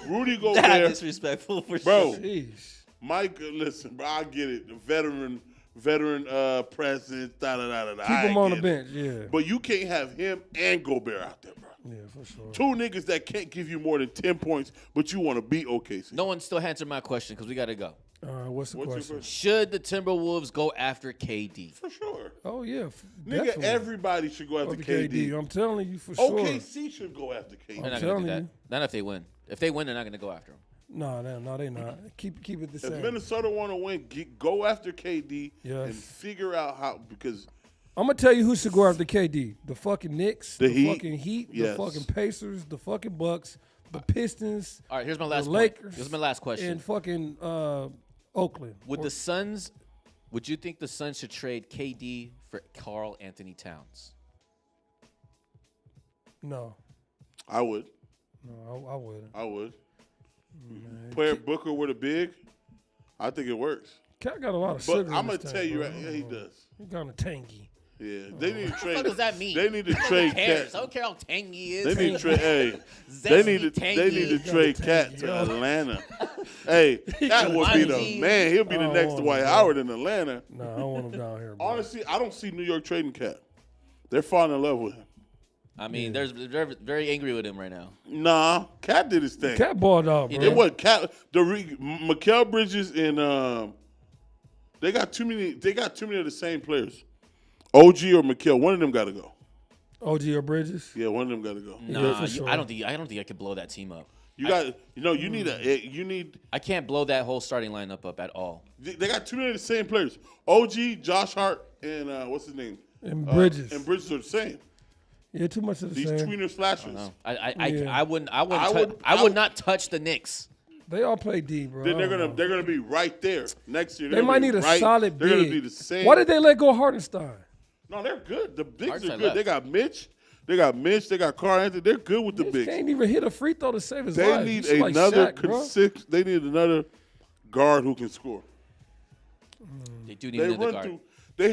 Rudy That Gobert, disrespectful for bro. sure. Jeez. Mike, listen, bro, I get it. The veteran president, da-da-da-da-da. Keep him on the bench. Yeah. But you can't have him and Gobert out there, bro. Yeah, for sure. 2 niggas that can't give you more than 10 points, but you want to beat OKC. No one still answered my question because we got to go. All right, what's the What's your question? question? Should the Timberwolves go after KD? For sure. Oh, yeah. Nigga, definitely. everybody should go after Over KD. I'm telling you for sure. OKC should go after KD. They're not going to telling do that. you. Not if they win. If they win, they're not going to go after him. No, they not. Keep it the If same. Minnesota want to win, go after KD Yes. and figure out how, because I'm gonna tell you who should go after KD. The fucking Knicks, The the Heat? fucking Heat, Yes. the fucking Pacers, the fucking Bucks, the Pistons, All right, here's my last the point. Lakers. Here's my last question. and fucking Oakland. Would you think the Suns should trade KD for Karl Anthony Towns? No, I would. I wouldn't. I would. Player Booker with a big, I think it works. Cat got a lot of But sugar. I'm going going to to tell you, yeah, he does. He kind of tangy. Yeah, they need to trade. What does that mean? They need to Who trade cares? Cat. I don't care how tangy he is. They need to trade. Hey, Zesty, they need to tangy. trade Cat to Atlanta. Hey, that would be the Tangy. man. He'll be the Oh, next Dwight man. Howard in Atlanta. No, I don't want him down here. Bro. Honestly, I don't see New York trading Cat. They're falling in love with him. I mean, they're very angry with him right now. Nah, Cat did his thing. Cat balled out, bro. It wasn't Cat. Mikal Bridges and they got too many. They got too many of the same players. OG or Mikal, one of them got to go. OG or Bridges. Yeah, one of them got to go. Nah, for sure. I don't think I could blow that team up. You got. You need. I can't blow that whole starting lineup up at all. They got too many of the same players. OG, Josh Hart, and what's his name? And Bridges. And Bridges are the same. Yeah, too much of the These same. tweener slashes. No, Yeah. I wouldn't. I would- would not touch the Knicks. They all play D, bro. Then I don't know. they're gonna be right there next year. They They're might gonna need be a solid They're big. gonna be the same. Why did they let go Hartenstein? No, they're good. The bigs Hartenstein are good. left. They got Mitch. They got Carl Anthony. They're good with the Mitch bigs. can't even hit a free throw to save his They life. need He's like another Shaq, bro. They need another guard who can score. They do need They another run guard. through. They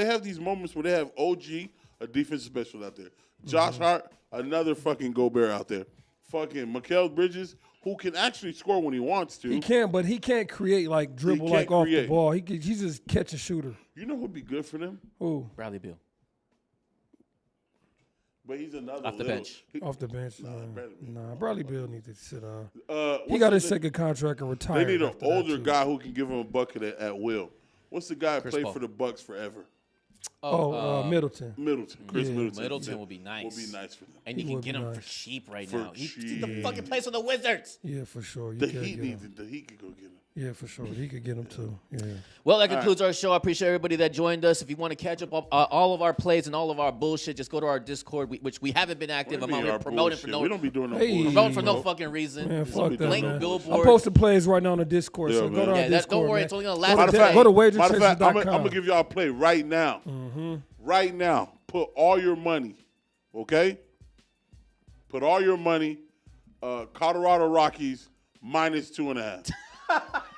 have these moments where they have OG, a defensive special out there. Josh Mm-hmm. Hart, another fucking Gobert out there. Fucking Mikal Bridges, who can actually score when he wants to. He can, but he can't create like dribble can't like off the create. ball. He's just catch a shooter. You know who'd be good for them? Who? Bradley Beal. But he's another Off the little- bench. Off the bench. Bradley Beal needs to sit down. He what's got the- his second contract and They retired. need an after that, older too. guy who can give him a bucket at will. What's the guy that Chris played Paul. for the Bucks forever? Middleton. Middleton. Chris Yeah. Middleton. Middleton would be nice. Would be nice for them. And He you can would get be him for nice. cheap right For now. He's the cheap. fucking plays for the Wizards. Yeah, for sure. You The can't Heat get him. needs the Heat could go get him. Yeah, for sure. He could get him too. Yeah. Well, that concludes our show. I appreciate everybody that joined us. If you want to catch up on all of our plays and all of our bullshit, just go to our Discord, which we haven't been active. I'm What do you out mean here our promoting for bullshit? no We don't be doing no Hey. bullshit. promoting for no bro. fucking reason. Man, Just fuck be that, link man. billboard. I'm posting plays right now on the Discord, Yeah, so man. go to our Yeah, Discord, don't worry, man. it's only gonna Go last to, Matter of a fact, day. go to Matter of fact, I'm wagerchasers.com. gonna give y'all a play right now. Right now, put all your money, okay? Put all your money. Colorado Rockies -2.5.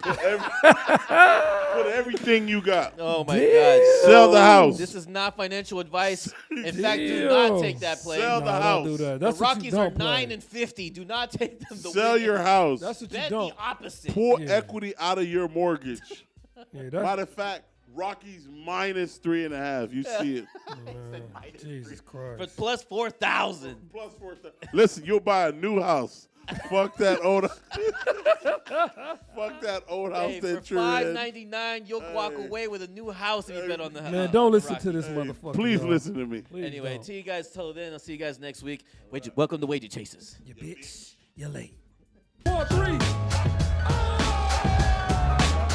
Put everything you got. Oh my Damn. God! Sell the house. This is not financial advice. In fact, do not Damn. take that play. Sell Nah, the don't house. do that. The That's what you Rockies are don't play. 9-50. Do not take them. To Sell win. your house. That's what you Bet don't. the opposite. Pull Yeah. equity out of your mortgage. Yeah, Matter that's, of fact, Rockies -3.5. You see it. Jesus For Christ. plus 4,000. Plus 4,000. Listen, you'll buy a new house. Fuck that old. Fuck that old house Hey, for that you're in. $5.99, you'll walk Hey. away with a new house if you bet on the house. Man, don't listen to this motherfucker. Please dog. listen to me. Please Anyway, don't. till you guys till then, I'll see you guys next week. Welcome to Wager Chasers. You bitch. You're late. 4-3.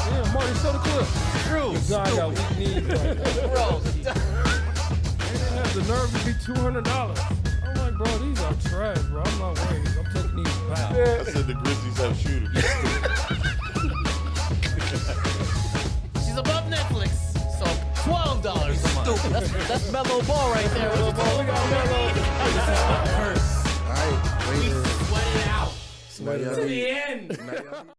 Yeah, Marty, show the clip. Drew, God got weak knees right now. bro. They didn't have the nerve to be $200. I'm like, bro, these are trash, bro. I'm not wearing these. I'm taking these back. I said the Grizzlies have shooters. She's above Netflix, so $12 a month. That's mellow ball right there. What you talking about? All right, We wait. sweat it out Now y'all to need- the end. now y'all need-